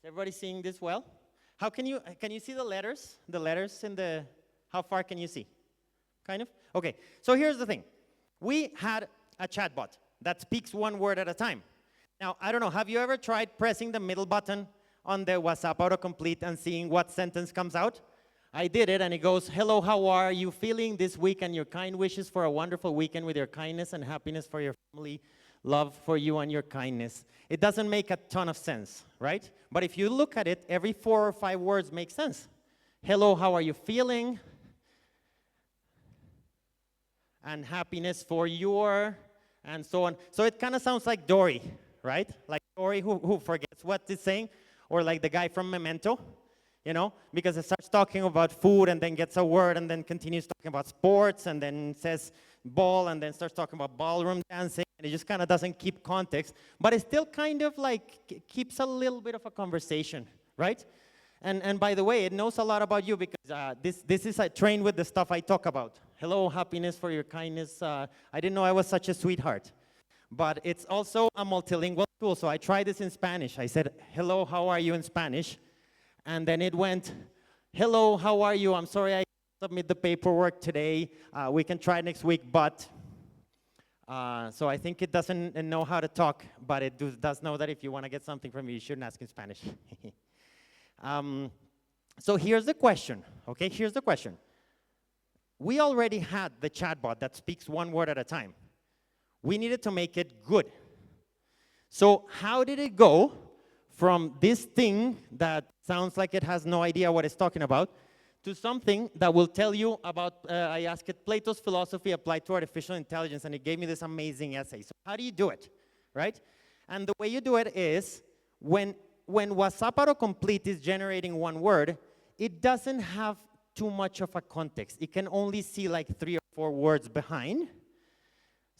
Everybody seeing this well? How can you see the letters? The letters in the, how far can you see? Kind of? Okay, so here's the thing. We had a chatbot that speaks one word at a time. Now, I don't know, have you ever tried pressing the middle button on the WhatsApp autocomplete and seeing what sentence comes out? I did it, and it goes, hello, how are you feeling this week, and your kind wishes for a wonderful weekend with your kindness and happiness for your family, love for you and your kindness. It doesn't make a ton of sense, right? But if you look at it, every 4 or 5 words make sense. Hello, how are you feeling? And happiness for your, and so on. So it kind of sounds like Dory, right? Like Dory who forgets what it's saying, or like the guy from Memento, you know? Because it starts talking about food and then gets a word and then continues talking about sports and then says ball and then starts talking about ballroom dancing, and it just kind of doesn't keep context, but it still kind of like keeps a little bit of a conversation, right? And by the way, it knows a lot about you because this is trained with the stuff I talk about. Hello, happiness for your kindness. I didn't know I was such a sweetheart. But it's also a multilingual tool, so I tried this in Spanish. I said, hello, how are you in Spanish? And then it went, hello, how are you? I'm sorry I can't submit the paperwork today. We can try next week, but... so I think it doesn't know how to talk, but it does know that if you want to get something from me, you shouldn't ask in Spanish. So here's the question, okay? Here's the question. We already had the chatbot that speaks one word at a time. We needed to make it good. So how did it go from this thing that sounds like it has no idea what it's talking about to something that will tell you about, I asked it, Plato's philosophy applied to artificial intelligence, and it gave me this amazing essay. So how do you do it, right? And the way you do it is when WhatsApp autocomplete is generating one word, it doesn't have too much of a context. It can only see like 3 or 4 words behind.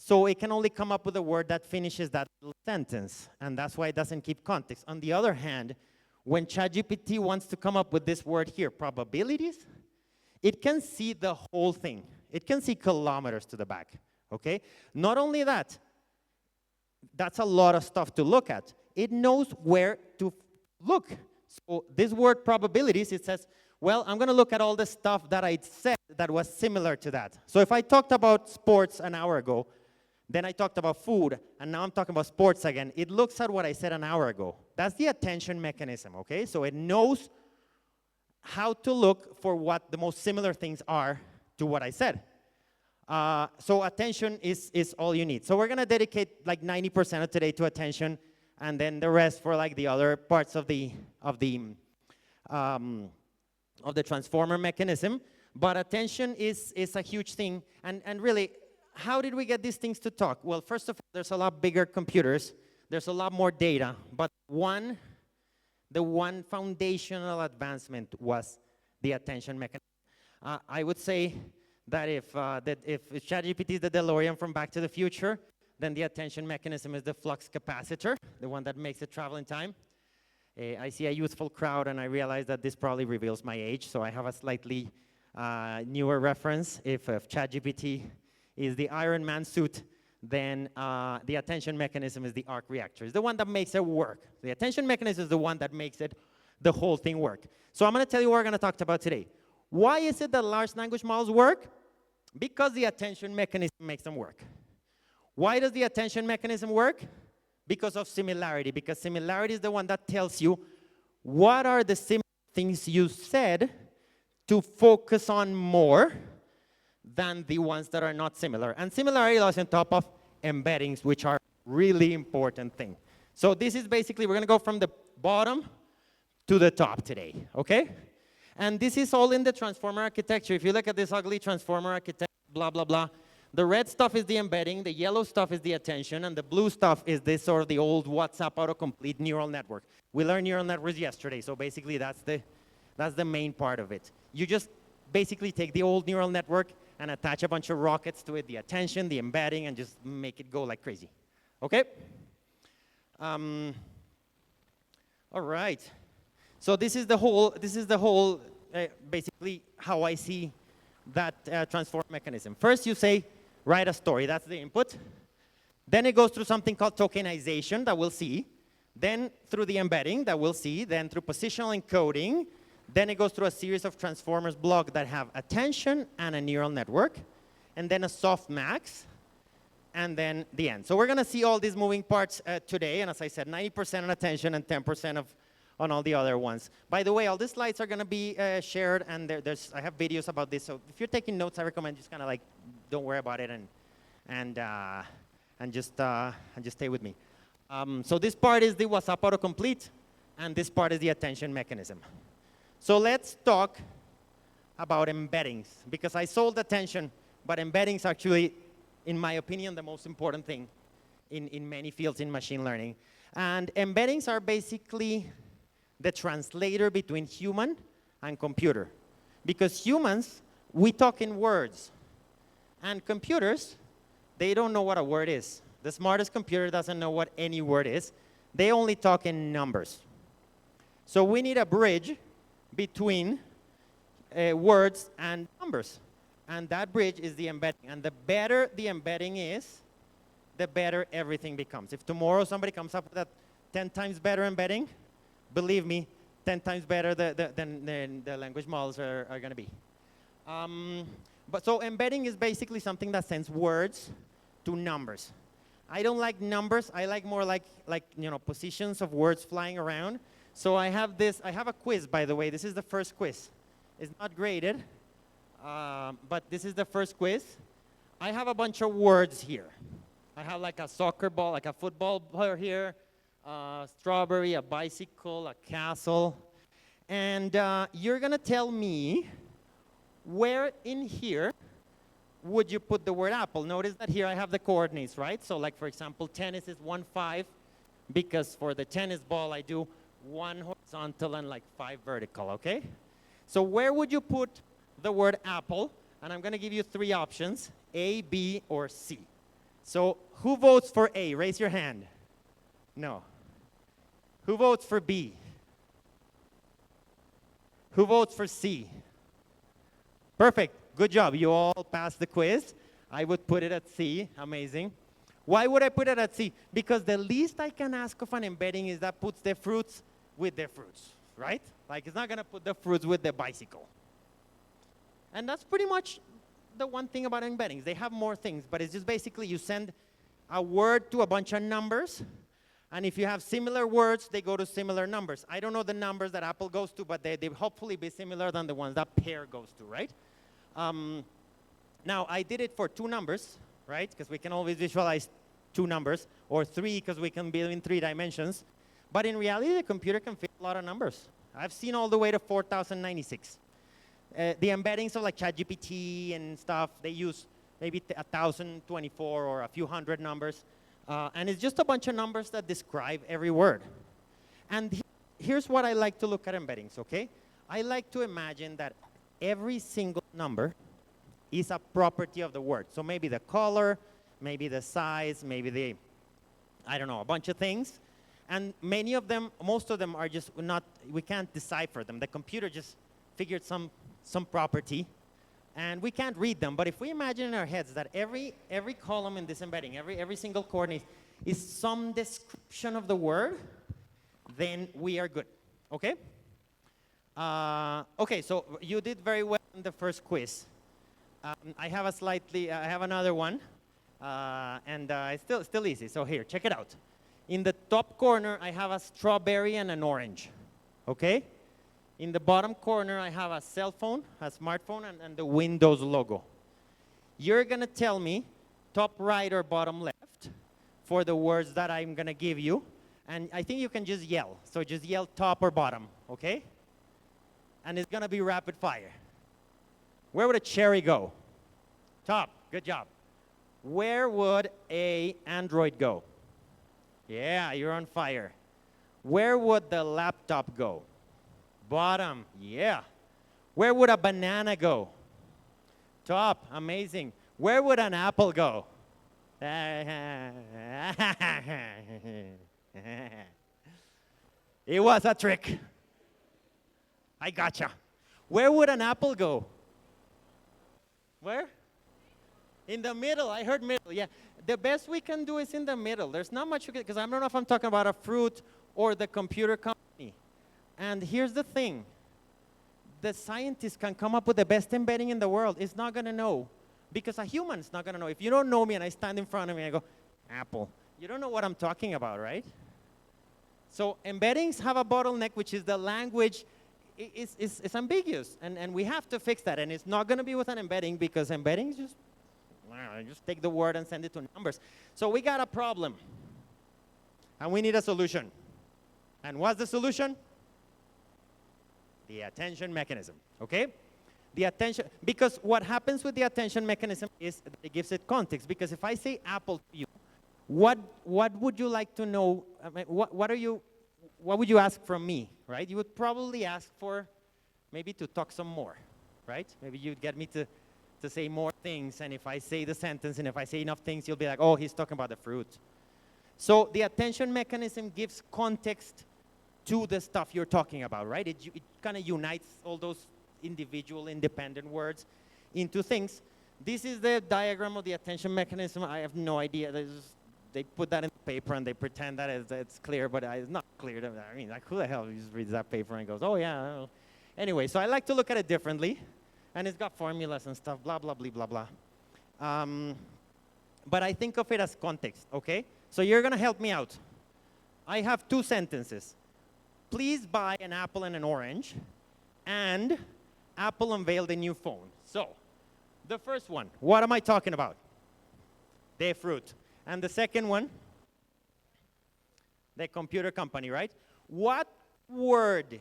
So it can only come up with a word that finishes that little sentence, and that's why it doesn't keep context. On the other hand, when ChatGPT wants to come up with this word here, probabilities, it can see the whole thing. It can see kilometers to the back, okay? Not only that, that's a lot of stuff to look at. It knows where to look. So this word probabilities, it says, well, I'm going to look at all the stuff that I said that was similar to that. So if I talked about sports an hour ago, then I talked about food, and now I'm talking about sports again. It looks at what I said an hour ago. That's the attention mechanism, okay? So it knows how to look for what the most similar things are to what I said. So attention is all you need. So we're going to dedicate like 90% of today to attention, and then the rest for like the other parts of the transformer mechanism. But attention is a huge thing, and really, how did we get these things to talk? Well, first of all, there's a lot bigger computers. There's a lot more data. But the one foundational advancement was the attention mechanism. I would say that if ChatGPT is the DeLorean from Back to the Future, then the attention mechanism is the flux capacitor, the one that makes it travel in time. I see a youthful crowd, and I realize that this probably reveals my age, so I have a slightly newer reference. If ChatGPT is the Iron Man suit, then the attention mechanism is the arc reactor. It's the one that makes it work. The attention mechanism is the one that makes the whole thing work. So I'm going to tell you what we're going to talk about today. Why is it that large language models work? Because the attention mechanism makes them work. Why does the attention mechanism work? Because of similarity. Because similarity is the one that tells you what are the similar things you said to focus on more than the ones that are not similar. And similarity lies on top of embeddings, which are really important thing. So this is basically, we're going to go from the bottom to the top today, okay? And this is all in the transformer architecture. If you look at this ugly transformer architecture, blah, blah, blah, the red stuff is the embedding, the yellow stuff is the attention, and the blue stuff is this sort of the old WhatsApp autocomplete neural network. We learned neural networks yesterday, so basically that's the main part of it. You just basically take the old neural network and attach a bunch of rockets to it, the attention, the embedding, and just make it go like crazy. Okay? All right. So this is the whole basically how I see that transform mechanism. First you say, write a story, that's the input. Then it goes through something called tokenization that we'll see. then through the embedding that we'll see, then through positional encoding, then it goes through a series of transformers block that have attention and a neural network, and then a softmax, and then the end. So we're going to see all these moving parts today, and as I said, 90% on attention and 10% on all the other ones. By the way, all these slides are going to be shared, and I have videos about this, so if you're taking notes, I recommend just kind of like, don't worry about it, and just stay with me. So this part is the WhatsApp autocomplete, and this part is the attention mechanism. So let's talk about embeddings, because I sold attention, but embeddings actually, in my opinion, the most important thing in many fields in machine learning. And embeddings are basically the translator between human and computer. Because humans, we talk in words. And computers, they don't know what a word is. The smartest computer doesn't know what any word is. They only talk in numbers. So we need a bridge between words and numbers. And that bridge is the embedding. And the better the embedding is, the better everything becomes. If tomorrow somebody comes up with a 10 times better embedding, believe me, 10 times better than the language models are going to be. But so embedding is basically something that sends words to numbers. I don't like numbers. I like more like positions of words flying around. So I have a quiz, by the way. This is the first quiz. It's not graded, but this is the first quiz. I have a bunch of words here. I have like a soccer ball, like a football player here, strawberry, a bicycle, a castle. And you're going to tell me where in here would you put the word apple. Notice that here I have the coordinates, right? So like, for example, tennis is 1, 5, because for the tennis ball, I do 1 horizontal and like 5 vertical, okay? So where would you put the word apple? And I'm going to give you 3 options, A, B, or C. So who votes for A? Raise your hand. No. Who votes for B? Who votes for C? Perfect. Good job. You all passed the quiz. I would put it at C. Amazing. Why would I put it at C? Because the least I can ask of an embedding is that puts the fruits with the fruits, right? Like, it's not going to put the fruits with the bicycle. And that's pretty much the one thing about embeddings. They have more things, but it's just basically you send a word to a bunch of numbers, and if you have similar words, they go to similar numbers. I don't know the numbers that Apple goes to, but they hopefully be similar than the ones that pear goes to, right? Now, I did it for 2 numbers, right? Because we can always visualize 2 numbers, or 3 because we can build in 3 dimensions. But in reality, the computer can fit a lot of numbers. I've seen all the way to 4096. The embeddings of like ChatGPT and stuff, they use maybe 1024 or a few hundred numbers. And it's just a bunch of numbers that describe every word. And here's what I like to look at embeddings, okay? I like to imagine that every single number is a property of the word. So maybe the color, maybe the size, maybe I don't know, a bunch of things. And many of them, most of them are just not, we can't decipher them. The computer just figured some property, and we can't read them. But if we imagine in our heads that every column in this embedding, every single coordinate is some description of the word, then we are good, okay? Okay, so you did very well in the first quiz. I have another one, and it's still easy. So here, check it out. In the top corner, I have a strawberry and an orange, okay? In the bottom corner, I have a cell phone, a smartphone, and the Windows logo. You're going to tell me top right or bottom left for the words that I'm going to give you. And I think you can just yell. So just yell top or bottom, okay? And it's going to be rapid fire. Where would a cherry go? Top. Good job. Where would an Android go? Yeah, you're on fire. Where would the laptop go? Bottom. Yeah. Where would a banana go? Top. Amazing. Where would an apple go? It was a trick. I gotcha. Where would an apple go? Where? In the middle, I heard middle, yeah. The best we can do is in the middle. There's not much, because I don't know if I'm talking about a fruit or the computer company. And here's the thing. The scientist can come up with the best embedding in the world. It's not going to know, because a human's not going to know. If you don't know me and I stand in front of me and I go, Apple, you don't know what I'm talking about, right? So embeddings have a bottleneck, which is the language is ambiguous. And we have to fix that. And it's not going to be with an embedding, because embeddings just take the word and send it to numbers. So we got a problem. And we need a solution. And what's the solution? The attention mechanism, okay? The attention, because what happens with the attention mechanism is it gives it context. Because if I say Apple to you, what would you like to know? I mean, what would you ask from me, right? You would probably ask for maybe to talk some more, right? Maybe you'd get me to say more things, and if I say the sentence and if I say enough things, you'll be like, oh, he's talking about the fruit. So the attention mechanism gives context to the stuff you're talking about, right? It kind of unites all those individual, independent words into things. This is the diagram of the attention mechanism. I have no idea. They put that in the paper and they pretend that it's clear, but it's not clear. I mean, like, who the hell just reads that paper and goes, oh, yeah. Anyway, so I like to look at it differently. And it's got formulas and stuff, blah, blah, blah, blah, blah. But I think of it as context, okay? So you're going to help me out. I have two sentences. Please buy an apple and an orange, and Apple unveiled a new phone. So the first one, what am I talking about? The fruit. And the second one, the computer company, right? What word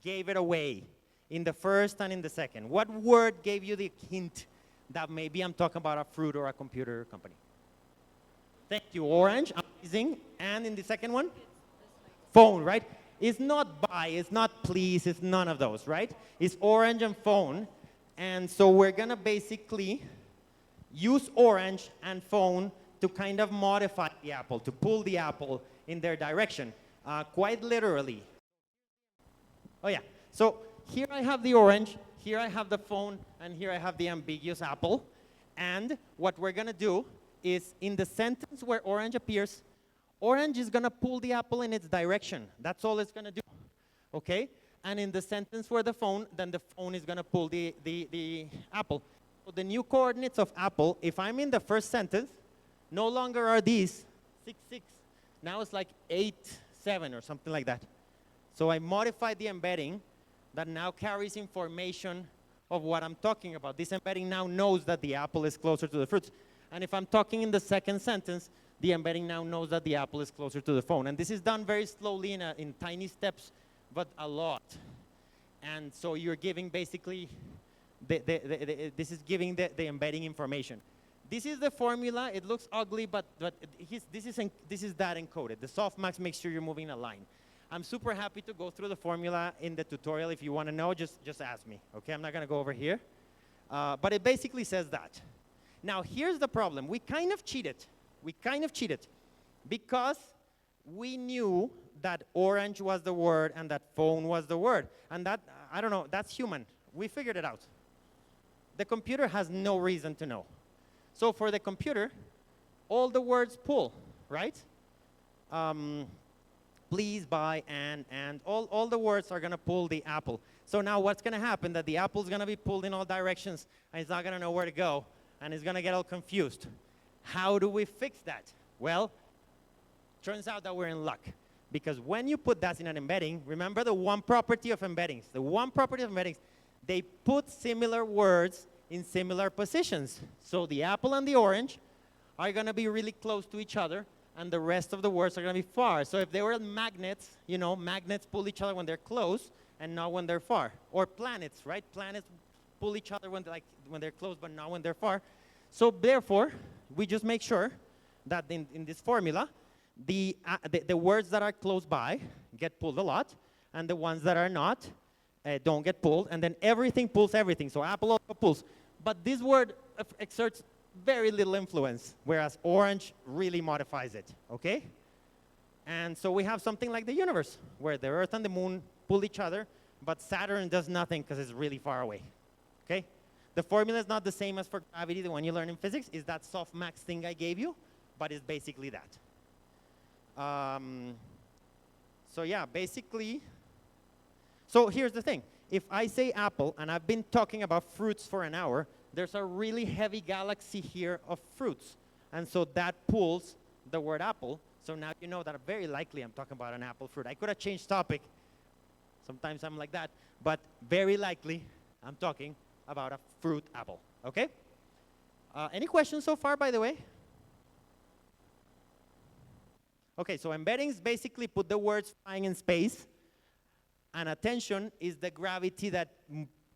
gave it away in the first and in the second? What word gave you the hint that maybe I'm talking about a fruit or a computer company? Thank you. Orange, amazing. And in the second one? Phone, right? It's not buy, it's not please, it's none of those, right? It's orange and phone. And so we're going to basically use orange and phone to kind of modify the apple, to pull the apple in their direction, quite literally. Oh, yeah. So here I have the orange, here I have the phone, and here I have the ambiguous apple. And what we're going to do is, in the sentence where orange appears, orange is going to pull the apple in its direction. That's all it's going to do, okay? And in the sentence where the phone, then the phone is going to pull the apple. So the new coordinates of apple, if I'm in the first sentence, no longer are these 6, 6. Now it's like 8, 7 or something like that. So I modified the embedding that now carries information of what I'm talking about. This embedding now knows that the apple is closer to the fruits. And if I'm talking in the second sentence, the embedding now knows that the apple is closer to the phone. And this is done very slowly in tiny steps, but a lot. And so you're giving basically, this is giving the embedding information. This is the formula. It looks ugly, but this is that encoded. The Softmax makes sure you're moving in a line. I'm super happy to go through the formula in the tutorial. If you want to know, just ask me. Okay, I'm not going to go over here. But it basically says that. Now, here's the problem. We kind of cheated. We kind of cheated because we knew that orange was the word and that phone was the word. And that, I don't know, that's human. We figured it out. The computer has no reason to know. So for the computer, all the words pull, right? Please, buy, and all the words are going to pull the apple. So now what's going to happen? That the apple's going to be pulled in all directions, and it's not going to know where to go, and it's going to get all confused. How do we fix that? Well, turns out that we're in luck. Because when you put that in an embedding, remember the one property of embeddings. The one property of embeddings, they put similar words in similar positions. So the apple and the orange are going to be really close to each other, and the rest of the words are going to be far. So if they were magnets, you know, magnets pull each other when they're close and not when they're far. Or planets, right? Planets pull each other when they're close, but not when they're far. So therefore, we just make sure that in this formula, the words that are close by get pulled a lot, and the ones that are not don't get pulled, and then everything pulls everything. So apple also pulls. But this word exerts very little influence, whereas orange really modifies it, okay? And so we have something like the universe, where the Earth and the Moon pull each other, but Saturn does nothing because it's really far away, okay? The formula is not the same as for gravity, the one you learn in physics. Is that softmax thing I gave you, but it's basically that. So yeah, basically, so here's the thing. If I say apple, and I've been talking about fruits for an hour, there's a really heavy galaxy here of fruits. And so that pulls the word apple. So now you know that very likely I'm talking about an apple fruit. I could have changed topic. Sometimes I'm like that. But very likely I'm talking about a fruit apple. Okay? Any questions so far, by the way? Okay, so embeddings basically put the words flying in space. And attention is the gravity that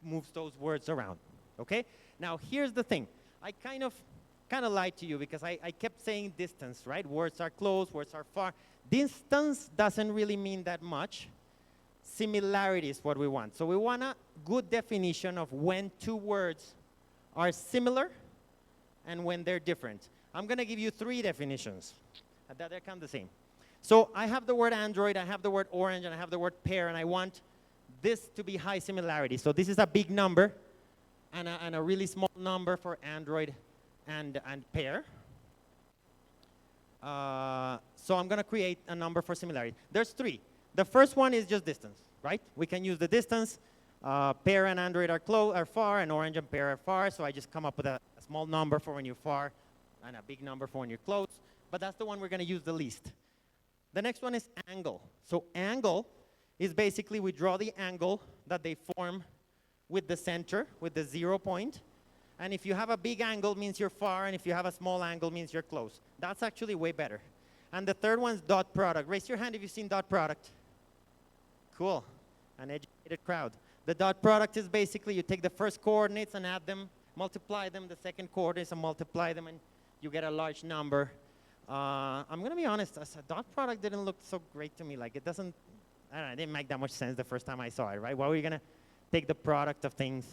moves those words around. Okay? Now, here's the thing. I kind of lied to you because I kept saying distance, right? Words are close, words are far. Distance doesn't really mean that much. Similarity is what we want. So we want a good definition of when two words are similar and when they're different. I'm going to give you 3 definitions. That they're kind of the same. So I have the word Android, I have the word orange, and I have the word pear, and I want this to be high similarity. So this is a big number and a really small number for Android and pear. So I'm going to create a number for similarity. There's 3. The first one is just distance, right? We can use the distance. Pear and Android are far, and orange and pear are far. So I just come up with a small number for when you're far and a big number for when you're close. But that's the one we're going to use the least. The next one is angle. So angle is basically we draw the angle that they form with the center, with the 0 point. And if you have a big angle, means you're far, and if you have a small angle, means you're close. That's actually way better. And the third one's dot product. Raise your hand if you've seen dot product. Cool. An educated crowd. The dot product is basically you take the first coordinates and add them, multiply them, the second coordinates and multiply them, and you get a large number. I'm going to be honest, a dot product didn't look so great to me. Like it doesn't, I don't know, it didn't make that much sense the first time I saw it, right? Why were you going to take the product of things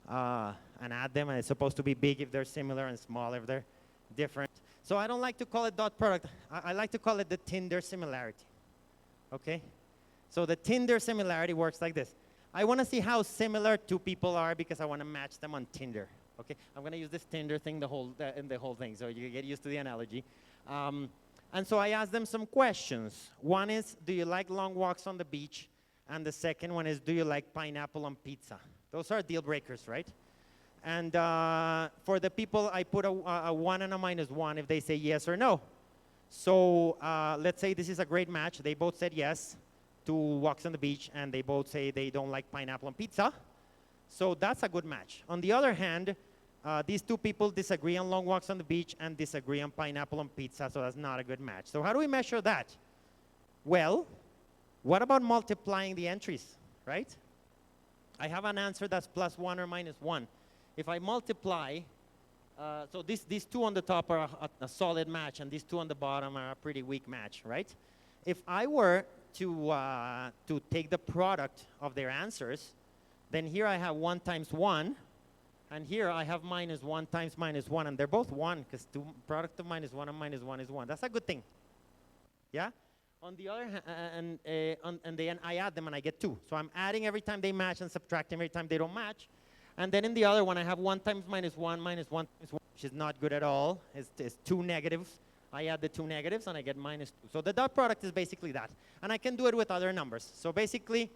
and add them, and it's supposed to be big if they're similar and small if they're different. So I don't like to call it dot product. I like to call it the Tinder similarity, okay? So the Tinder similarity works like this. I want to see how similar 2 people are because I want to match them on Tinder, okay? I'm going to use this Tinder thing in the whole thing, so you get used to the analogy. And so I asked them some questions. One is, do you like long walks on the beach? And the second one is, do you like pineapple on pizza? Those are deal breakers, right? And for the people, I put a 1 and a -1 if they say yes or no. So let's say this is a great match. They both said yes to walks on the beach, and they both say they don't like pineapple on pizza. So that's a good match. On the other hand, these 2 people disagree on long walks on the beach and disagree on pineapple on pizza, so that's not a good match. So how do we measure that? Well, what about multiplying the entries, right? I have an answer that's +1 or -1. If I multiply, so these 2 on the top are a solid match, and these 2 on the bottom are a pretty weak match, right? If I were to take the product of their answers, then here I have 1 times 1, and here I have -1 times -1, and they're both 1, because product of -1 and -1 is 1. That's a good thing, yeah? On the other hand, and then I add them and I get 2. So I'm adding every time they match and subtracting every time they don't match. And then in the other one, I have 1 times -1, -1 times 1, which is not good at all. It's 2 negatives. I add the 2 negatives and I get -2. So the dot product is basically that. And I can do it with other numbers. So basically,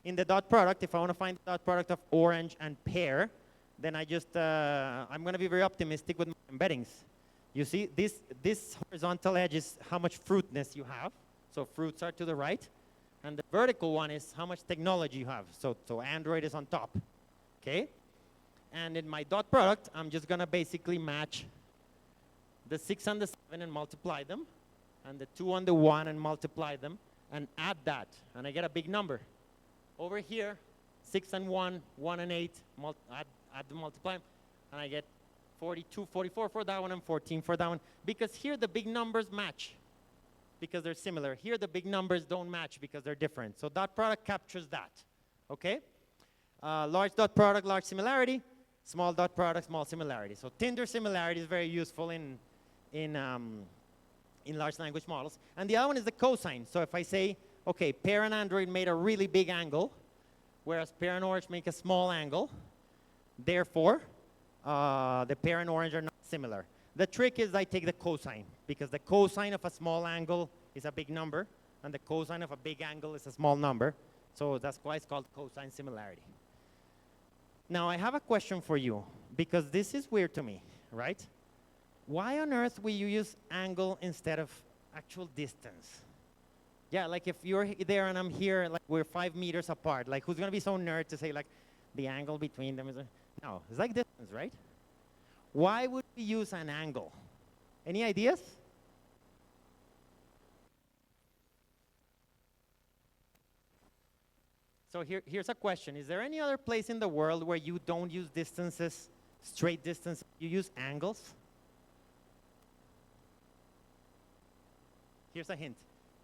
in the dot product, if I want to find the dot product of orange and pear, then I just, I'm going to be very optimistic with my embeddings. You see, this horizontal edge is how much fruitness you have. So fruits are to the right. And the vertical one is how much technology you have. So Android is on top, okay? And in my dot product, I'm just going to basically match the 6 and the 7 and multiply them, and the 2 and the 1 and multiply them, and add that, and I get a big number. Over here, 6 and 1, 1 and 8, add the multiply, and I get 42, 44 for that one, and 14 for that one, because here the big numbers match, because they're similar. Here the big numbers don't match because they're different. So dot product captures that, okay? Large dot product, large similarity. Small dot product, small similarity. So Tinder similarity is very useful in large language models. And the other one is the cosine. So if I say, okay, pear and Android made a really big angle, whereas pear and orange make a small angle, therefore, the pair and orange are not similar. The trick is I take the cosine, because the cosine of a small angle is a big number, and the cosine of a big angle is a small number. So that's why it's called cosine similarity. Now, I have a question for you, because this is weird to me, right? Why on earth will you use angle instead of actual distance? Yeah, like if you're there and I'm here, like we're 5 meters apart, like who's going to be so nerd to say like the angle between them is no, it's like distance, right? Why would we use an angle? Any ideas? So here's a question. Is there any other place in the world where you don't use distances, straight distances, you use angles? Here's a hint.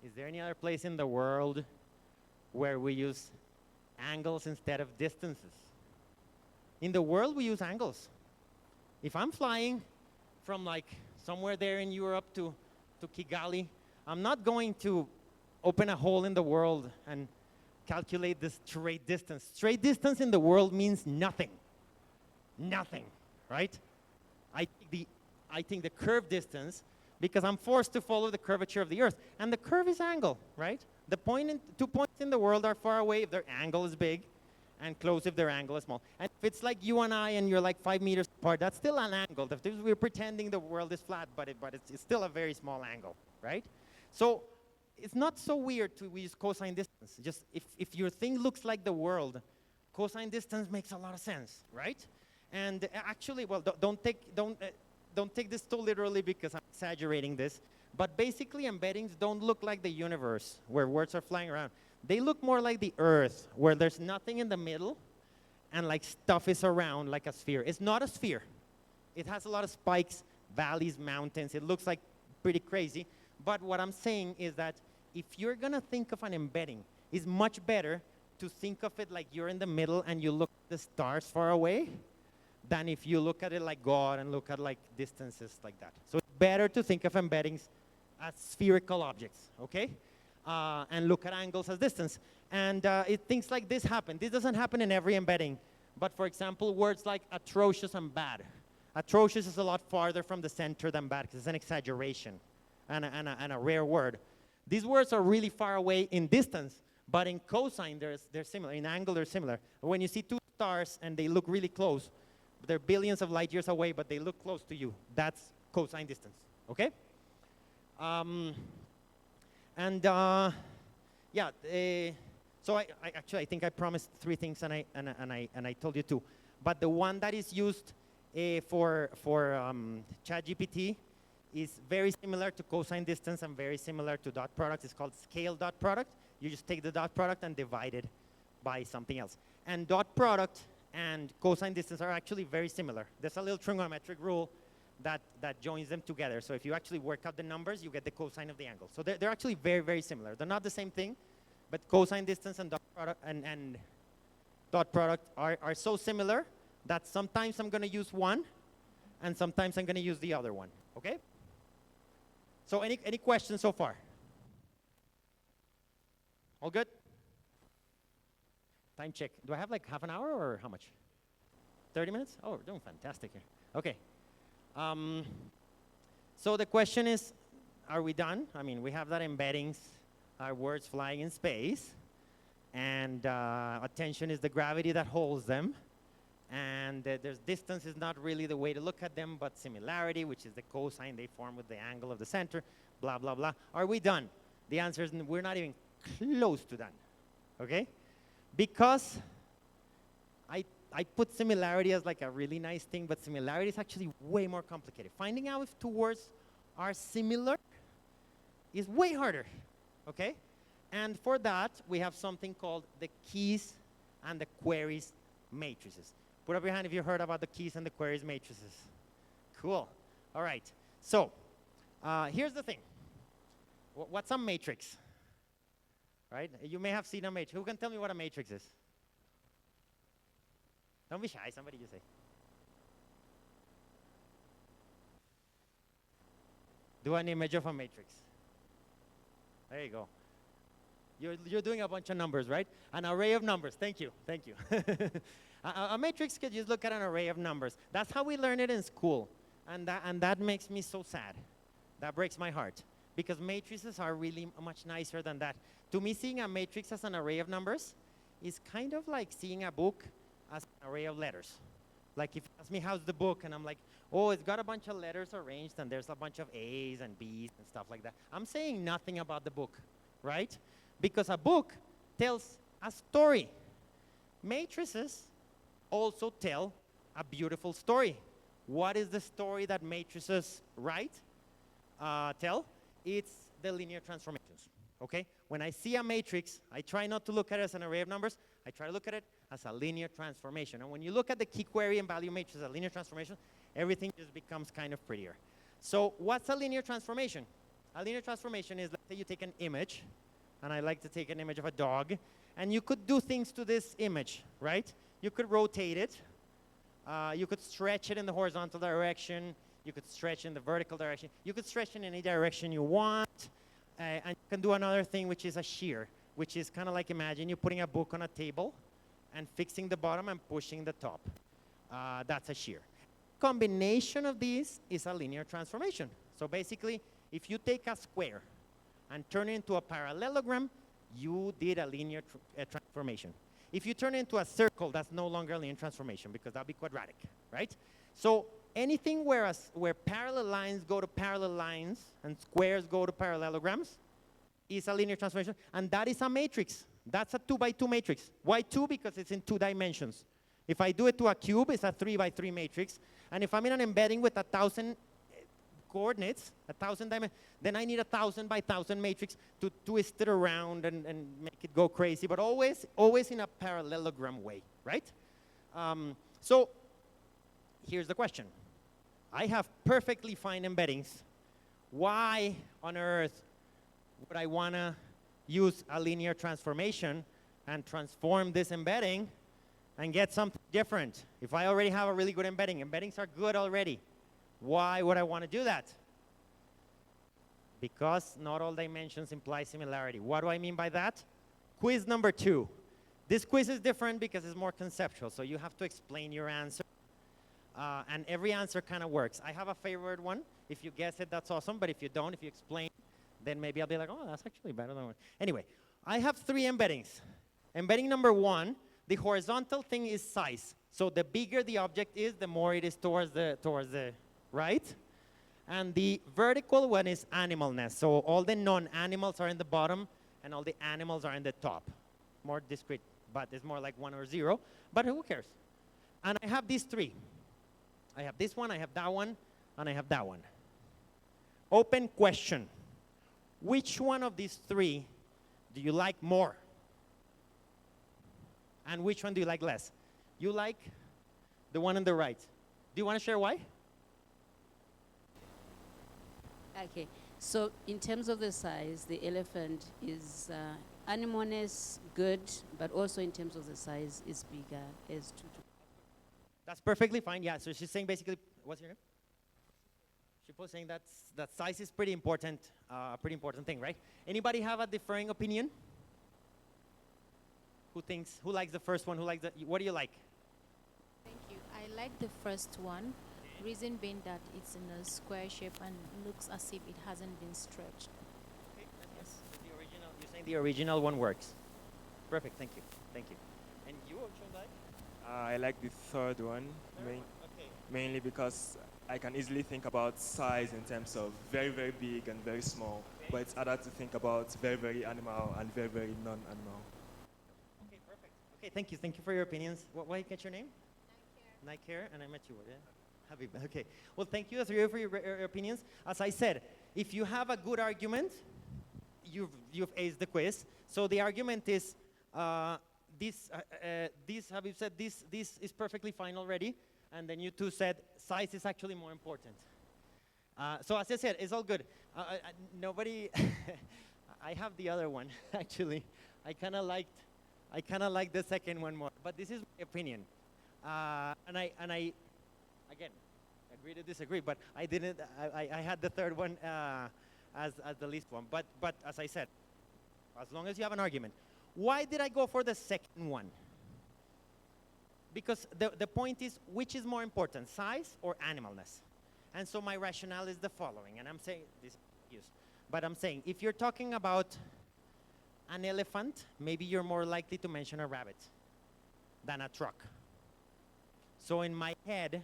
Is there any other place in the world where we use angles instead of distances? In the world, we use angles. If I'm flying from like somewhere there in Europe to Kigali, I'm not going to open a hole in the world and calculate the straight distance. Straight distance in the world means nothing. Nothing, right? I think the curved distance, because I'm forced to follow the curvature of the Earth. And the curve is angle, right? The 2 points in the world are far away if their angle is big, and close if their angle is small. And if it's like you and I and you're like 5 meters apart, that's still an angle. We're pretending the world is flat, but it's still a very small angle, right? So it's not so weird to use cosine distance. Just if your thing looks like the world, cosine distance makes a lot of sense, right? And actually, well, don't take this too literally because I'm exaggerating this, but basically embeddings don't look like the universe where words are flying around. They look more like the Earth, where there's nothing in the middle and like stuff is around like a sphere. It's not a sphere. It has a lot of spikes, valleys, mountains. It looks like pretty crazy. But what I'm saying is that if you're going to think of an embedding, it's much better to think of it like you're in the middle and you look at the stars far away than if you look at it like God and look at like distances like that. So it's better to think of embeddings as spherical objects, okay? And look at angles as distance. And things like this happen. This doesn't happen in every embedding. But for example, words like atrocious and bad. Atrocious is a lot farther from the center than bad because it's an exaggeration and a rare word. These words are really far away in distance, but in cosine, they're similar. In angle, they're similar. When you see two stars and they look really close, they're billions of light years away, but they look close to you. That's cosine distance, okay? So I think I promised 3 things and I told you 2. But the one that is used for ChatGPT is very similar to cosine distance and very similar to dot product. It's called scale dot product. You just take the dot product and divide it by something else. And dot product and cosine distance are actually very similar. There's a little trigonometric rule that joins them together. So if you actually work out the numbers, you get the cosine of the angle. So they're actually very, very similar. They're not the same thing, but cosine distance and dot product and dot product are so similar that sometimes I'm going to use one and sometimes I'm going to use the other one, okay? So any questions so far? All good? Time check. Do I have like half an hour or how much? 30 minutes? Oh, we're doing fantastic here. Okay. So the question is, are we done? I mean, we have that embeddings, our words flying in space, and attention is the gravity that holds them, and there's distance is not really the way to look at them, but similarity, which is the cosine they form with the angle of the center, blah, blah, blah. Are we done? The answer is we're not even close to done, okay? Because I put similarity as like a really nice thing, but similarity is actually way more complicated. Finding out if 2 words are similar is way harder, okay? And for that, we have something called the keys and the queries matrices. Put up your hand if you heard about the keys and the queries matrices. Cool. All right. So here's the thing. What's a matrix? Right? You may have seen a matrix. Who can tell me what a matrix is? Don't be shy. Somebody just say. Do an image of a matrix. There you go. You're doing a bunch of numbers, right? An array of numbers. Thank you. Thank you. A matrix could just look at an array of numbers. That's how we learn it in school. And that makes me so sad. That breaks my heart. Because matrices are really much nicer than that. To me, seeing a matrix as an array of numbers is kind of like seeing a book as an array of letters. Like if you ask me, how's the book? And I'm like, oh, it's got a bunch of letters arranged, and there's a bunch of A's and B's and stuff like that. I'm saying nothing about the book, right? Because a book tells a story. Matrices also tell a beautiful story. What is the story that matrices tell? It's the linear transformations, okay? When I see a matrix, I try not to look at it as an array of numbers. I try to look at it as a linear transformation. And when you look at the key query and value matrix as a linear transformation, everything just becomes kind of prettier. So what's a linear transformation? A linear transformation is, let's say you take an image, and I like to take an image of a dog, and you could do things to this image, right? You could rotate it. You could stretch it in the horizontal direction. You could stretch in the vertical direction. You could stretch in any direction you want. And you can do another thing, which is a shear, which is kind of like, imagine you putting a book on a table and fixing the bottom and pushing the top. That's a shear. Combination of these is a linear transformation. So basically, if you take a square and turn it into a parallelogram, you did a linear transformation. If you turn it into a circle, that's no longer a linear transformation because that'll be quadratic, right? So anything where parallel lines go to parallel lines and squares go to parallelograms is a linear transformation, and that is a matrix. That's a 2 by 2 matrix. Why 2? Because it's in 2 dimensions. If I do it to a cube, it's a 3 by 3 matrix. And if I'm in an embedding with 1,000 coordinates, 1,000 dimensions, then I need a 1,000 by 1,000 matrix to twist it around and make it go crazy, but always in a parallelogram way, right? So here's the question. I have perfectly fine embeddings. Why on earth would I want to use a linear transformation and transform this embedding and get something different? If I already have a really good embedding, embeddings are good already. Why would I want to do that? Because not all dimensions imply similarity. What do I mean by that? Quiz number 2. This quiz is different because it's more conceptual, so you have to explain your answer. And every answer kind of works. I have a favorite one. If you guess it, that's awesome. But if you don't, if you explain, then maybe I'll be like, oh, that's actually better than one. Anyway, I have 3 embeddings. Embedding number 1, the horizontal thing is size. So the bigger the object is, the more it is towards the right. And the vertical one is animalness. So all the non-animals are in the bottom, and all the animals are in the top. More discrete, but it's more like 1 or 0. But who cares? And I have these 3. I have this one, I have that one, and I have that one. Open question. Which one of these 3 do you like more? And which one do you like less? You like the one on the right. Do you want to share why? Okay, so in terms of the size, the elephant is animalness good, but also in terms of the size is bigger as 2 to. That's perfectly fine, yeah. So she's saying basically, what's your name? She was saying that size is pretty important thing, right? Anybody have a differing opinion? Who likes the first one? What do you like? Thank you. I like the first one. Reason being that it's in a square shape and looks as if it hasn't been stretched. Okay, yes. The original, you're saying the original one works. Perfect, thank you. Thank you. And you also like? I like the third one, mainly because I can easily think about size in terms of very, very big and very small, but it's harder to think about very, very animal and very, very non-animal. Okay, perfect. Okay, thank you. Thank you for your opinions. Why you get your name? Nike, and I met you. Yeah? Habib. Okay. Well, thank you, 3 of you, for your opinions. As I said, if you have a good argument, you've aced the quiz. So the argument is Habib said this is perfectly fine already, and then you 2 said size is actually more important. So as I said, it's all good. Nobody. I have the other one actually. I kind of liked the second one more, but this is my opinion. And I again agree to disagree, but I didn't. I had the third one as the least one. But as I said, as long as you have an argument. Why did I go for the second one? because the point is, which is more important, size or animalness? And so my rationale is the following, and I'm saying this, but I'm saying, if you're talking about an elephant, maybe you're more likely to mention a rabbit than a truck. So in my head,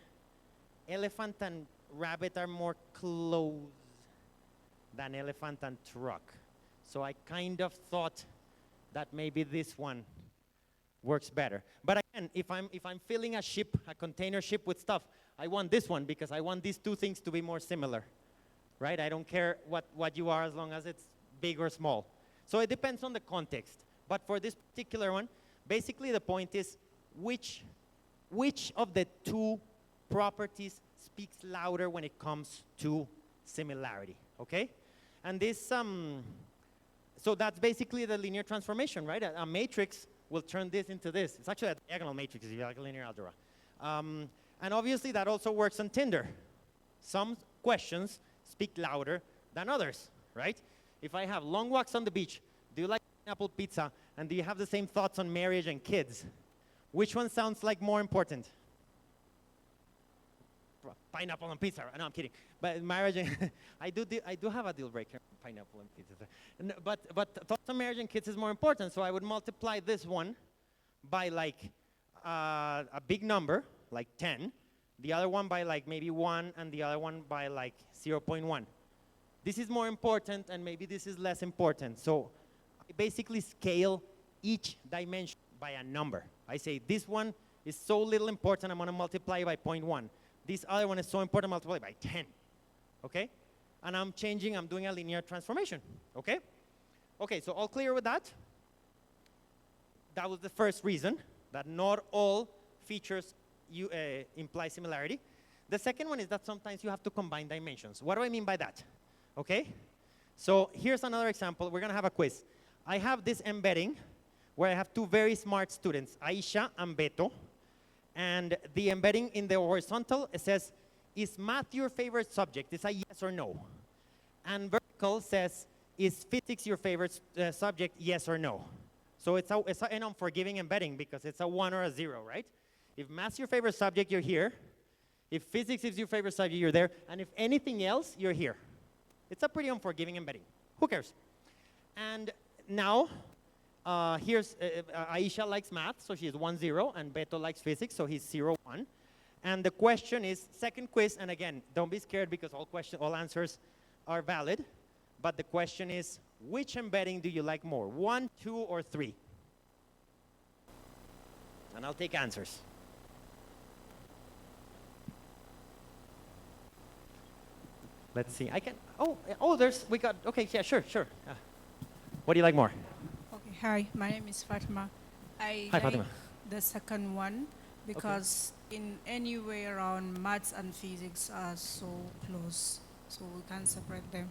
elephant and rabbit are more close than elephant and truck. So I kind of thought that maybe this one works better. But again, if I'm filling a ship, a container ship with stuff, I want this one because I want these two things to be more similar, right? I don't care what you are as long as it's big or small. So it depends on the context. But for this particular one, basically the point is which of the two properties speaks louder when it comes to similarity, okay? And this, so that's basically the linear transformation, right? A matrix will turn this into this. It's actually a diagonal matrix if you like linear algebra. And obviously that also works on Tinder. Some questions speak louder than others, right? If I have long walks on the beach, do you like pineapple pizza, and do you have the same thoughts on marriage and kids? Which one sounds like more important? Pineapple and pizza. No, I'm kidding. But marriage, and I do have a deal breaker, pineapple and pizza. But thoughts on marriage and kids is more important, so I would multiply this one by like a big number, like 10, the other one by like maybe 1, and the other one by like 0.1. This is more important, and maybe this is less important. So I basically scale each dimension by a number. I say this one is so little important, I'm going to multiply by 0.1. This other one is so important, multiply by 10. Okay? And I'm doing a linear transformation. Okay? Okay, so all clear with that? That was the first reason, that not all features imply similarity. The second one is that sometimes you have to combine dimensions. What do I mean by that? Okay? So here's another example. We're going to have a quiz. I have this embedding where I have two very smart students, Aisha and Beto. And the embedding in the horizontal, it says, is math your favorite subject? It's a yes or no. And vertical says, is physics your favorite subject? Yes or no. So it's an unforgiving embedding because it's a 1 or a 0, right? If math's your favorite subject, you're here. If physics is your favorite subject, you're there. And if anything else, you're here. It's a pretty unforgiving embedding. Who cares? And now, here's Aisha likes math, so she's 1, 0, and Beto likes physics, so he's 0, 1. And the question is, second quiz, and again, don't be scared because all answers are valid. But the question is, which embedding do you like more, 1, 2, or 3? And I'll take answers. Let's see. I can. We got. Okay, yeah, sure. What do you like more? Okay, hi. My name is Fatima. I Hi, like Fatima. the second one because in any way around maths and physics are so close, so we can't separate them.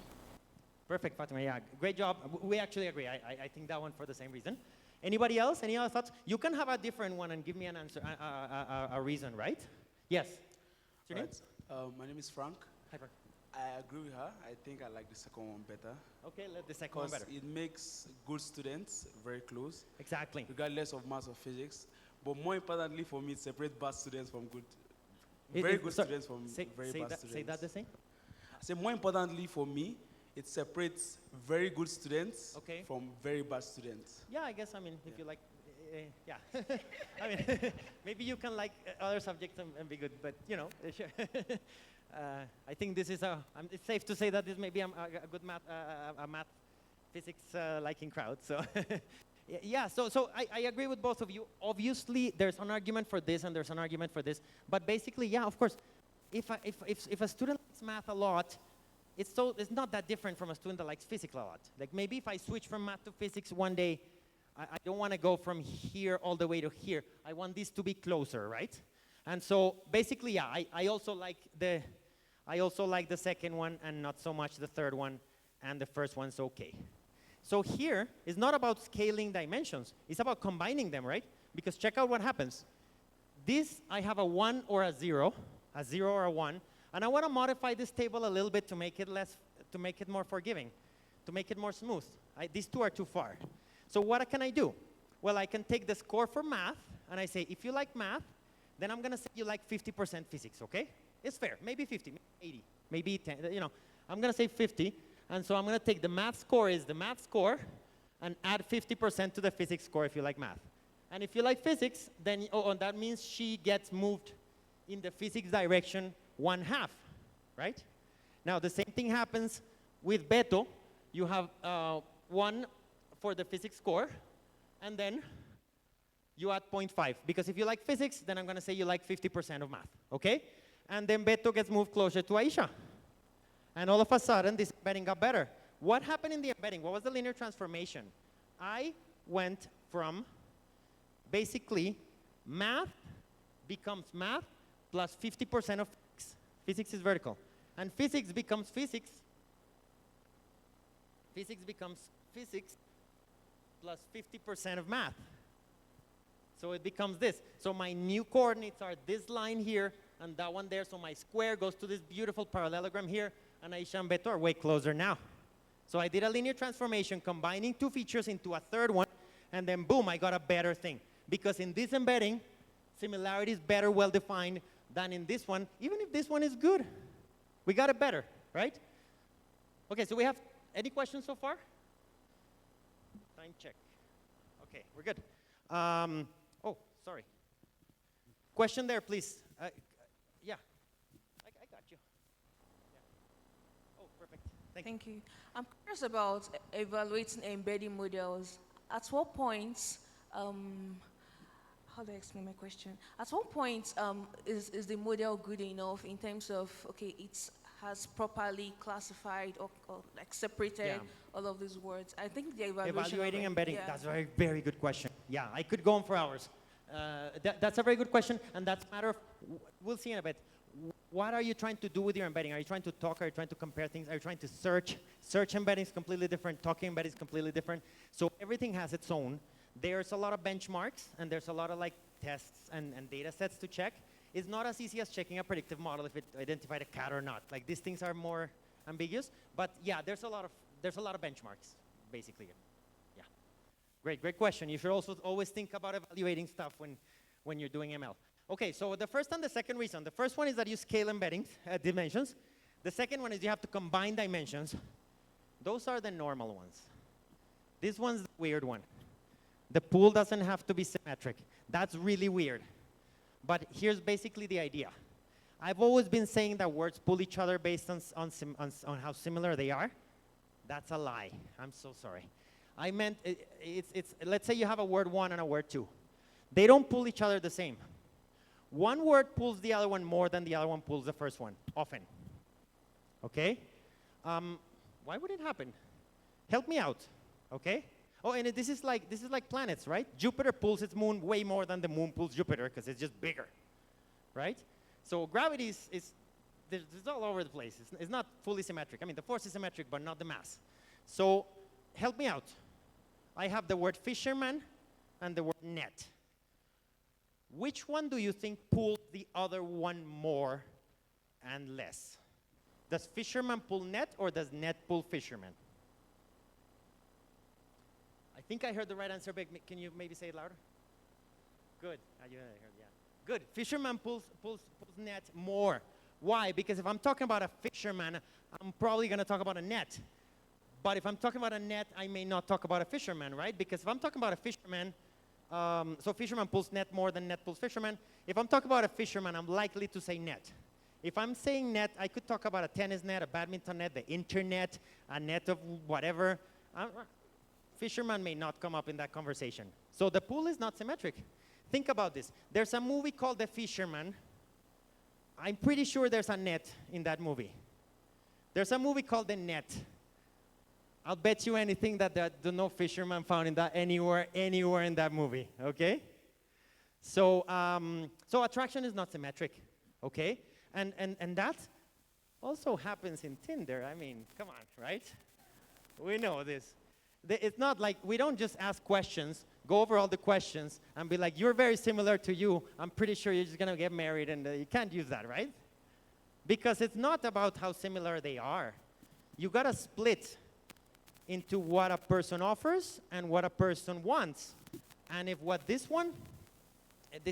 Perfect, Fatima. Yeah, great job. We actually agree. I think that one for the same reason. Anybody else? Any other thoughts? You can have a different one and give me an answer, a reason, right? Yes. What's your name? My name is Frank. Hi, Frank. I agree with her. I think I like the second one better. Okay, let the second one Because better. it makes good students very close, Exactly. regardless of maths or physics. But more importantly for me, it separates bad students from good, It- very it- good so- students from very bad students. Say that the same. I say more importantly for me, it separates very good students Okay. from very bad students. Yeah, I guess, I mean, if you like, yeah. I mean, maybe you can like other subjects and be good, but, you know, sure. I think this is it's safe to say that this may be a good math, physics liking crowd, so. Yeah, so I agree with both of you. Obviously, there's an argument for this and there's an argument for this, but basically, yeah, of course, if a student likes math a lot, it's not that different from a student that likes physics a lot. Like maybe if I switch from math to physics one day, I don't want to go from here all the way to here. I want this to be closer, right? And so basically, yeah, I also like the second one and not so much the third one, and the first one's okay. So here, it's not about scaling dimensions. It's about combining them, right? Because check out what happens. This, I have a 1 or a 0 or a 1, and I want to modify this table a little bit to make it more forgiving, to make it more smooth. These two are too far. So what can I do? Well, I can take the score for math, and I say, if you like math, then I'm going to say you like 50% physics, okay? It's fair. Maybe 50, maybe 80, maybe 10. You know, I'm going to say 50. And so I'm going to take the math score is the math score and add 50% to the physics score if you like math. And if you like physics, then and that means she gets moved in the physics direction 1/2, right? Now, the same thing happens with Beto. You have 1 for the physics score, and then you add 0.5. Because if you like physics, then I'm going to say you like 50% of math, okay? And then Beto gets moved closer to Aisha. And all of a sudden, this embedding got better. What happened in the embedding? What was the linear transformation? I went from basically math becomes math plus 50% of physics. Physics is vertical. And physics becomes physics. Physics becomes physics plus 50% of math. So it becomes this. So my new coordinates are this line here and that one there. So my square goes to this beautiful parallelogram here. And Aisha and Beto are way closer now. So I did a linear transformation combining 2 features into a third one. And then boom, I got a better thing. Because in this embedding, similarity is better well-defined than in this one, even if this one is good. We got it better, right? Okay, so we have any questions so far? Time check. Okay, we're good. Oh, sorry. Question there, please. Yeah, I got you. Yeah. Oh, perfect. Thank you. Thank you. I'm curious about evaluating embedding models. At what point, how do I explain my question? At what point is the model good enough in terms of, okay, it has properly classified or like separated all of these words? I think the Evaluating embedding, that's a very, very good question. Yeah, I could go on for hours. That's a very good question, and that's a matter of, we'll see in a bit. What are you trying to do with your embedding? Are you trying to talk? Are you trying to compare things? Are you trying to search? Search embedding is completely different. Talking embedding is completely different. So everything has its own. There's a lot of benchmarks, and there's a lot of like tests and data sets to check. It's not as easy as checking a predictive model if it identified a cat or not. Like these things are more ambiguous. But yeah, there's a lot of benchmarks, basically. Yeah. Great question. You should also always think about evaluating stuff when you're doing ML. Okay, so the first and the second reason. The first one is that you scale embeddings at dimensions. The second one is you have to combine dimensions. Those are the normal ones. This one's the weird one. The pool doesn't have to be symmetric. That's really weird. But here's basically the idea. I've always been saying that words pull each other based on how similar they are. That's a lie. I'm so sorry. I meant, let's say you have a word 1 and a word 2. They don't pull each other the same. One word pulls the other one more than the other one pulls the first one, often. Okay? Why would it happen? Help me out, okay? Oh, and this is like planets, right? Jupiter pulls its moon way more than the moon pulls Jupiter because it's just bigger, right? So gravity is all over the place. It's not fully symmetric. I mean, the force is symmetric, but not the mass. So help me out. I have the word fisherman and the word net. Which one do you think pulls the other one more and less? Does fisherman pull net or does net pull fisherman? I think I heard the right answer, but can you maybe say it louder? Good. You heard, yeah. Good. Fisherman pulls net more. Why? Because if I'm talking about a fisherman, I'm probably going to talk about a net. But if I'm talking about a net, I may not talk about a fisherman, right? Because if I'm talking about a fisherman, so fisherman pulls net more than net pulls fisherman. If I'm talking about a fisherman, I'm likely to say net. If I'm saying net, I could talk about a tennis net, a badminton net, the internet, a net of whatever. Fisherman may not come up in that conversation. So the pool is not symmetric. Think about this. There's a movie called The Fisherman. I'm pretty sure there's a net in that movie. There's a movie called The Net. I'll bet you anything that there's no fisherman found in that anywhere in that movie, okay? So attraction is not symmetric, okay? And that also happens in Tinder. I mean, come on, right? We know this. It's not like we don't just ask questions, go over all the questions, and be like, you're very similar to you. I'm pretty sure you're just going to get married, and you can't use that, right? Because it's not about how similar they are. You got to split into what a person offers and what a person wants. And if this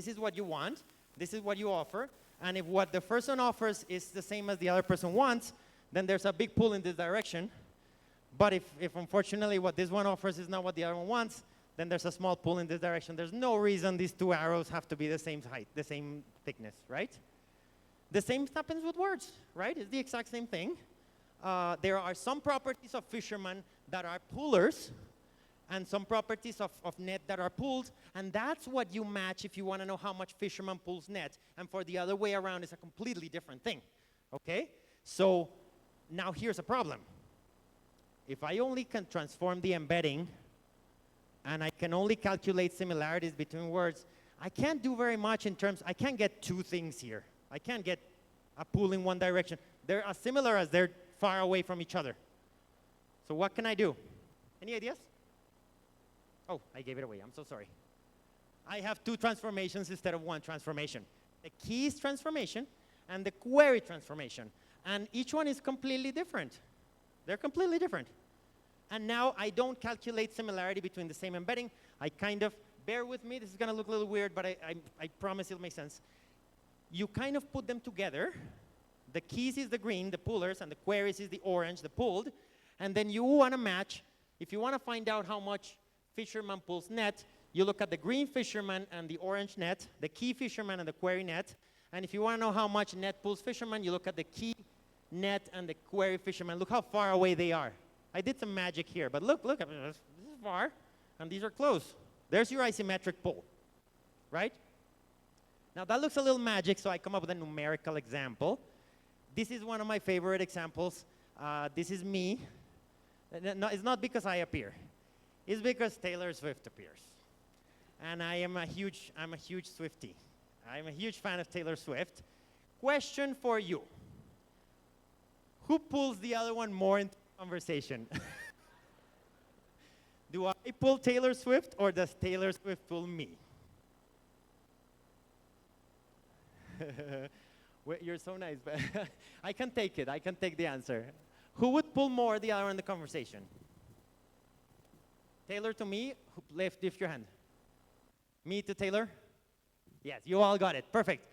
is what you want, This is what you offer. And if what the first one offers is the same as the other person wants, then there's a big pull in this direction. But if unfortunately what this one offers is not what the other one wants, then there's a small pull in this direction. There's no reason these two arrows have to be the same height, the same thickness, right? The same happens with words, right? It's the exact same thing. There are some properties of fisherman that are pullers, and some properties of net that are pulled, and that's what you match if you want to know how much fisherman pulls net. And for the other way around, it's a completely different thing, okay? So now here's a problem. If I only can transform the embedding, and I can only calculate similarities between words, I can't do very much in terms, I can't get two things here. I can't get a pull in one direction. They're as similar as they're far away from each other. So what can I do? Any ideas? Oh, I gave it away. I'm so sorry. I have two transformations instead of one transformation. The keys transformation and the query transformation. And each one is completely different. They're completely different. And now I don't calculate similarity between the same embedding. I kind of, bear with me, this is going to look a little weird, but I promise it'll make sense. You kind of put them together. The keys is the green, the pullers, and the queries is the orange, the pulled. And then you want to match, if you want to find out how much fisherman pulls net, you look at the green fisherman and the orange net, the key fisherman and the query net. And if you want to know how much net pulls fisherman, you look at the key net and the query fisherman. Look how far away they are. I did some magic here, but look, this is far, and these are close. There's your asymmetric pull, right? Now that looks a little magic, so I come up with a numerical example. This is one of my favorite examples. This is me. No, it's not because I appear. It's because Taylor Swift appears. And I'm a huge Swiftie. I'm a huge fan of Taylor Swift. Question for you. Who pulls the other one more into the conversation? Do I pull Taylor Swift, or does Taylor Swift pull me? Well, you're so nice, but I can take it. I can take the answer. Who would pull more the other in the conversation? Taylor to me? Lift your hand. Me to Taylor? Yes, you all got it. Perfect.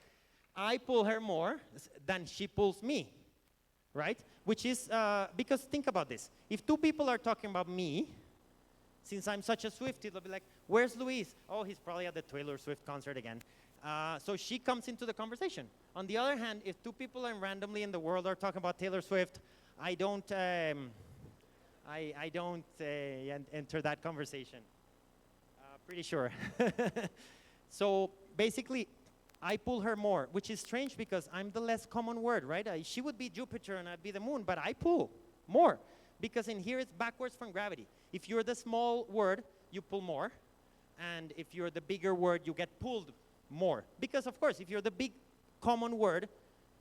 I pull her more than she pulls me, right? Which is, because think about this. If two people are talking about me, since I'm such a Swiftie, they'll be like, where's Luis? Oh, he's probably at the Taylor Swift concert again. So she comes into the conversation. On the other hand, if two people randomly in the world are talking about Taylor Swift, I don't enter that conversation. Pretty sure. So basically, I pull her more, which is strange because I'm the less common word, right? She would be Jupiter and I'd be the moon, but I pull more because in here it's backwards from gravity. If you're the small word, you pull more. And if you're the bigger word, you get pulled more. Because of course, if you're the big common word,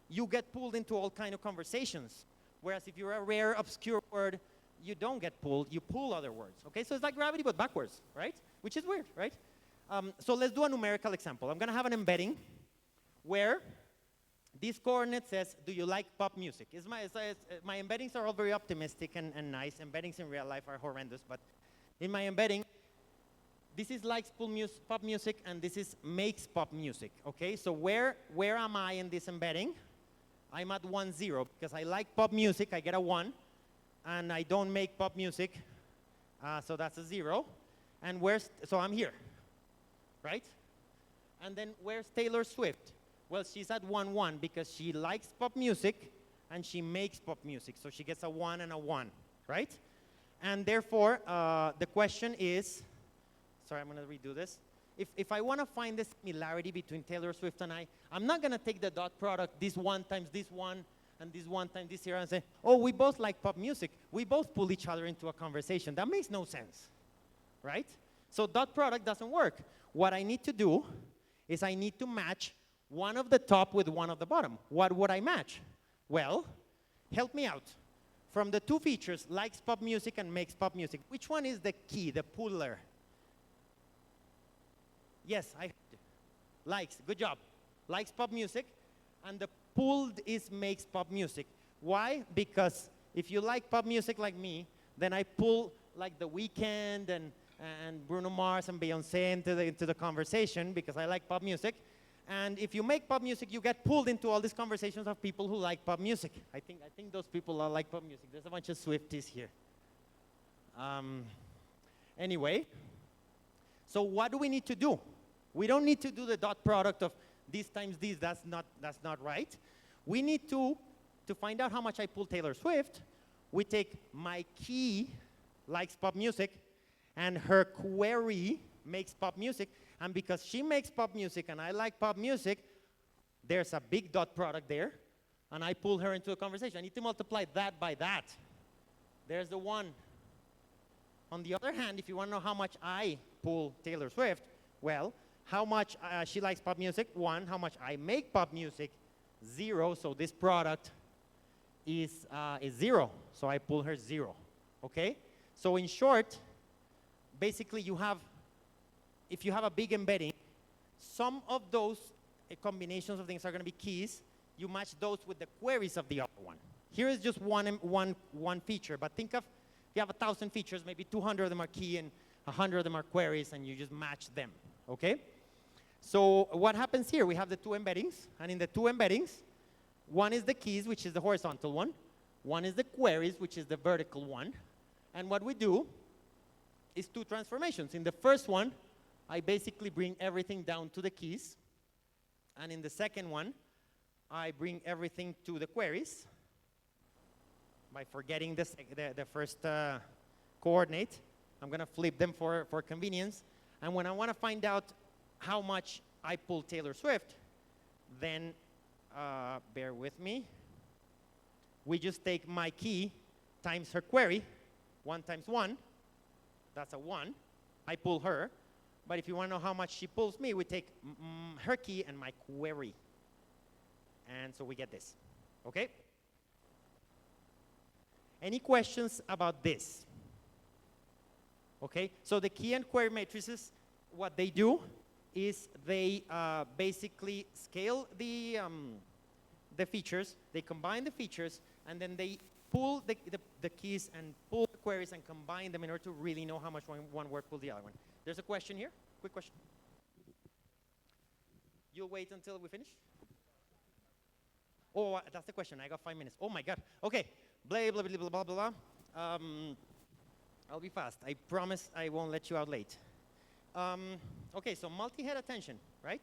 you get pulled into all kind of conversations. Whereas if you're a rare, obscure word, you don't get pulled, you pull other words. Okay, so it's like gravity, but backwards, right? Which is weird, right? So let's do a numerical example. I'm gonna have an embedding where this coordinate says, do you like pop music? My embeddings are all very optimistic and nice. Embeddings in real life are horrendous, but in my embedding, this is likes pop music, and this is makes pop music, okay? So where am I in this embedding? I'm at 1, 0, because I like pop music, I get a 1, and I don't make pop music, so that's a 0. And so I'm here, right? And then where's Taylor Swift? Well, she's at 1, 1, because she likes pop music, and she makes pop music, so she gets a 1 and a 1, right? And therefore, the question is, sorry, I'm gonna redo this. If I wanna find the similarity between Taylor Swift and I'm not gonna take the dot product, this one times this one, and this one times this here, and say, oh, we both like pop music. We both pull each other into a conversation. That makes no sense, right? So dot product doesn't work. What I need to do is I need to match one of the top with one of the bottom. What would I match? Well, help me out. From the two features, likes pop music and makes pop music, which one is the key, the puller? Yes, likes, good job. Likes pop music, and the pulled is makes pop music. Why? Because if you like pop music like me, then I pull like The Weeknd and Bruno Mars and Beyonce into the conversation because I like pop music. And if you make pop music, you get pulled into all these conversations of people who like pop music. I think those people are like pop music. There's a bunch of Swifties here. Anyway, so what do we need to do? We don't need to do the dot product of this times this. That's not right. We need to find out how much I pull Taylor Swift. We take my key likes pop music, and her query makes pop music. And because she makes pop music and I like pop music, there's a big dot product there, and I pull her into a conversation. I need to multiply that by that. There's the 1. On the other hand, if you want to know how much I pull Taylor Swift, well, how much she likes pop music, 1. How much I make pop music, 0. So this product is 0. So I pull her 0. Okay? So in short, basically if you have a big embedding, some of those combinations of things are going to be keys. You match those with the queries of the other one. Here is just one feature, but think of if you have 1,000 features, maybe 200 of them are key and 100 of them are queries, and you just match them, okay? So what happens here? We have the 2 embeddings, and in the 2 embeddings, one is the keys, which is the horizontal one. One is the queries, which is the vertical one. And what we do is 2 transformations. In the first one, I basically bring everything down to the keys. And in the second one, I bring everything to the queries by forgetting the first coordinate. I'm going to flip them for convenience. And when I want to find out how much I pull Taylor Swift, then bear with me. We just take my key times her query. 1 times 1, that's a 1. I pull her. But if you want to know how much she pulls me, we take her key and my query. And so we get this. Okay? Any questions about this? Okay? So the key and query matrices, what they do is they basically scale the features, they combine the features, and then they pull the keys and pull the queries and combine them in order to really know how much one word pulls the other one. There's a question here. Quick question. You'll wait until we finish? Oh, that's the question. I got 5 minutes. Oh, my God. Okay. Blah, blah, blah, blah, blah, blah. I'll be fast. I promise I won't let you out late. Okay, so multi-head attention, right?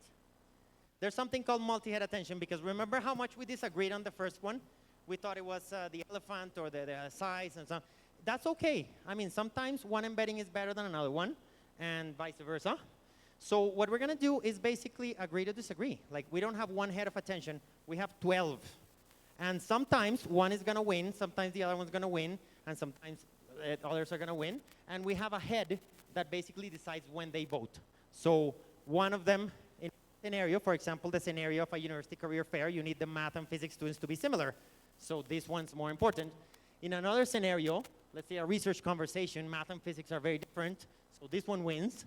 There's something called multi-head attention because remember how much we disagreed on the first one? We thought it was the elephant or the size and so on. That's okay. I mean, sometimes one embedding is better than another one, and vice versa. So what we're going to do is basically agree to disagree. Like, we don't have one head of attention. We have 12. And sometimes one is going to win, sometimes the other one's going to win, and sometimes others are going to win. And we have a head that basically decides when they vote. So one of them, in a scenario, for example, the scenario of a university career fair, you need the math and physics students to be similar. So this one's more important. In another scenario, let's say a research conversation, math and physics are very different, so this one wins.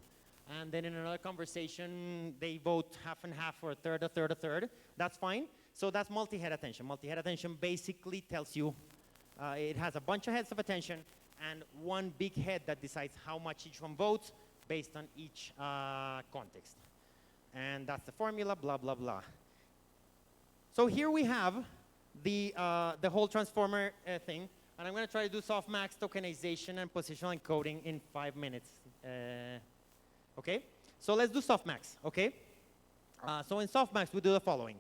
And then in another conversation, they vote half and half or a third, a third, a third. That's fine. So that's multi-head attention. Multi-head attention basically tells you it has a bunch of heads of attention and one big head that decides how much each one votes based on each context. And that's the formula, blah, blah, blah. So here we have the whole transformer thing. And I'm going to try to do softmax, tokenization, and positional encoding in 5 minutes. Okay? So let's do softmax, okay? So in softmax, we do the following.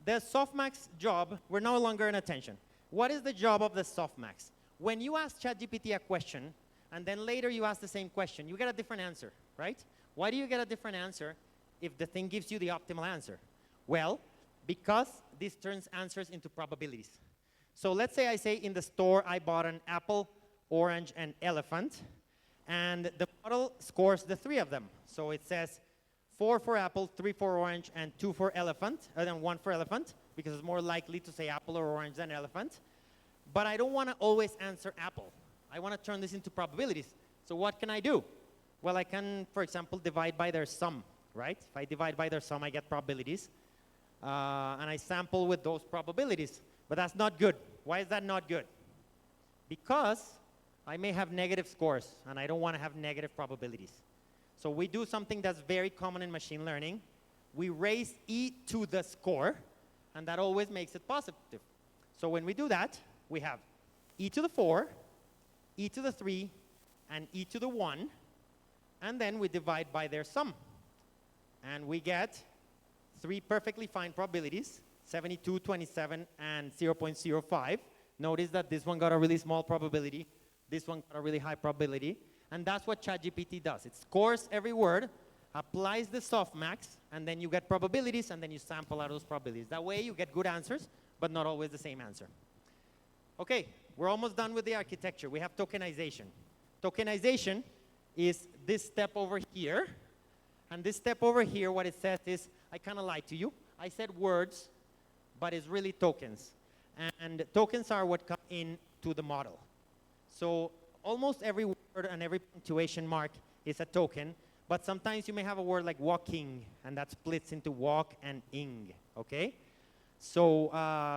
The softmax job, we're no longer in attention. What is the job of the softmax? When you ask ChatGPT a question, and then later you ask the same question, you get a different answer, right? Why do you get a different answer if the thing gives you the optimal answer? Well, because this turns answers into probabilities. So let's say I say in the store I bought an apple, orange, and elephant, and the model scores the 3 of them. So it says 4 for apple, 3 for orange, and 2 for elephant, and then 1 for elephant, because it's more likely to say apple or orange than elephant. But I don't want to always answer apple. I want to turn this into probabilities. So what can I do? Well, I can, for example, divide by their sum, right? If I divide by their sum, I get probabilities. And I sample with those probabilities. But that's not good. Why is that not good? Because I may have negative scores, and I don't want to have negative probabilities. So we do something that's very common in machine learning. we raise e to the score, and that always makes it positive. So when we do that, we have e to the 4, e to the 3, and e to the 1, and then we divide by their sum. And we get 3 perfectly fine probabilities, 72, 27, and 0.05. Notice that this one got a really small probability, this one got a really high probability, and that's what ChatGPT does. It scores every word, applies the softmax, and then you get probabilities, and then you sample out those probabilities. That way you get good answers, but not always the same answer. Okay, we're almost done with the architecture. We have tokenization. Tokenization is this step over here, and this step over here, what it says is, I kind of lied to you. I said words, but it's really tokens. And tokens are what come into the model. So almost every word and every punctuation mark is a token, but sometimes you may have a word like walking, and that splits into walk and ing, okay? So,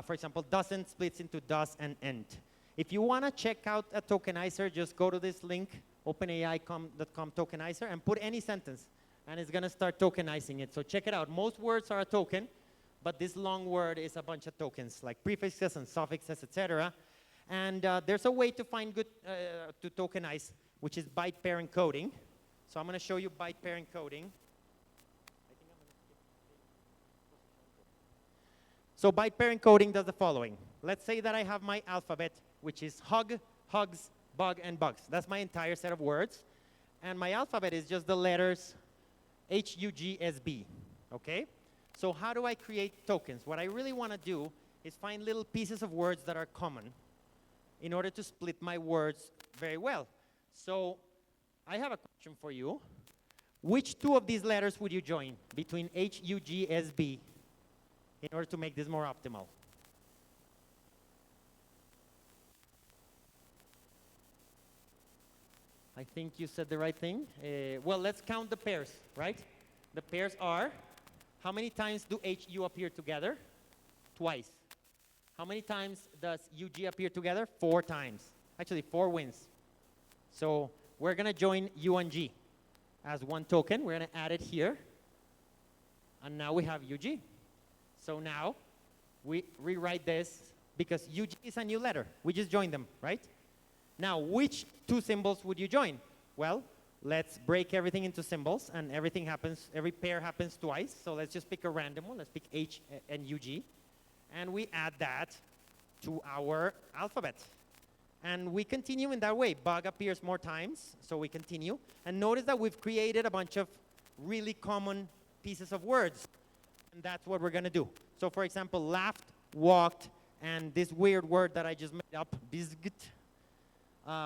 for example, doesn't splits into does and ent. If you want to check out a tokenizer, just go to this link, openai.com tokenizer, and put any sentence, and it's going to start tokenizing it. So check it out. Most words are a token, but this long word is a bunch of tokens, like prefixes and suffixes, etc. And there's a way to find good, to tokenize, which is byte pair encoding. So I'm going to show you byte pair encoding. So byte pair encoding does the following. Let's say that I have my alphabet, which is hug, hugs, bug, and bugs. That's my entire set of words. And my alphabet is just the letters H, U, G, S, B, okay? So how do I create tokens? What I really want to do is find little pieces of words that are common in order to split my words very well. So I have a question for you. Which 2 of these letters would you join between H, U, G, S, B in order to make this more optimal? I think you said the right thing. Well, let's count the pairs, right? The pairs are, how many times do H, U appear together? Twice. How many times does U, G appear together? 4 times. Actually, 4 wins. So we're going to join U and G as one token. We're going to add it here. And now we have UG. So now we rewrite this because UG is a new letter. We just joined them, right? Now, which 2 symbols would you join? Well, let's break everything into symbols, and everything happens, every pair happens twice. So let's just pick a random one. Let's pick H and UG. And we add that to our alphabet. And we continue in that way. Bug appears more times, so we continue. And notice that we've created a bunch of really common pieces of words. And that's what we're going to do. So, for example, laughed, walked, and this weird word that I just made up, biscuit,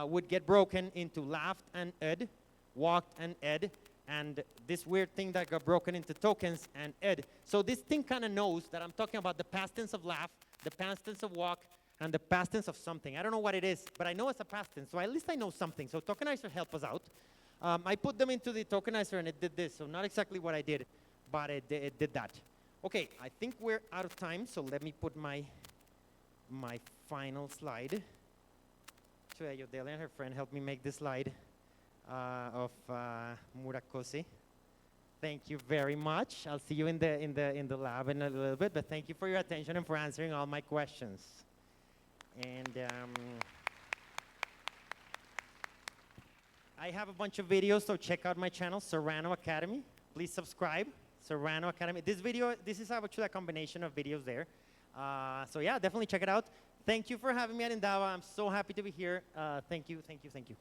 would get broken into laughed and ed, walked and ed, and this weird thing that got broken into tokens and ed. So this thing kind of knows that I'm talking about the past tense of laugh, the past tense of walk, and the past tense of something. I don't know what it is, but I know it's a past tense, so at least I know something. So tokenizer help us out. I put them into the tokenizer, and it did this. So not exactly what I did, but it did that. Okay, I think we're out of time, so let me put my final slide. Ayodele and her friend helped me make this slide of Murakosi. Thank you very much. I'll see you in the lab in a little bit, but thank you for your attention and for answering all my questions. And I have a bunch of videos, so check out my channel, Serrano Academy. Please subscribe, Serrano Academy. This is actually a combination of videos there. So yeah, definitely check it out. Thank you for having me at Indaba. I'm so happy to be here. Thank you, thank you, thank you.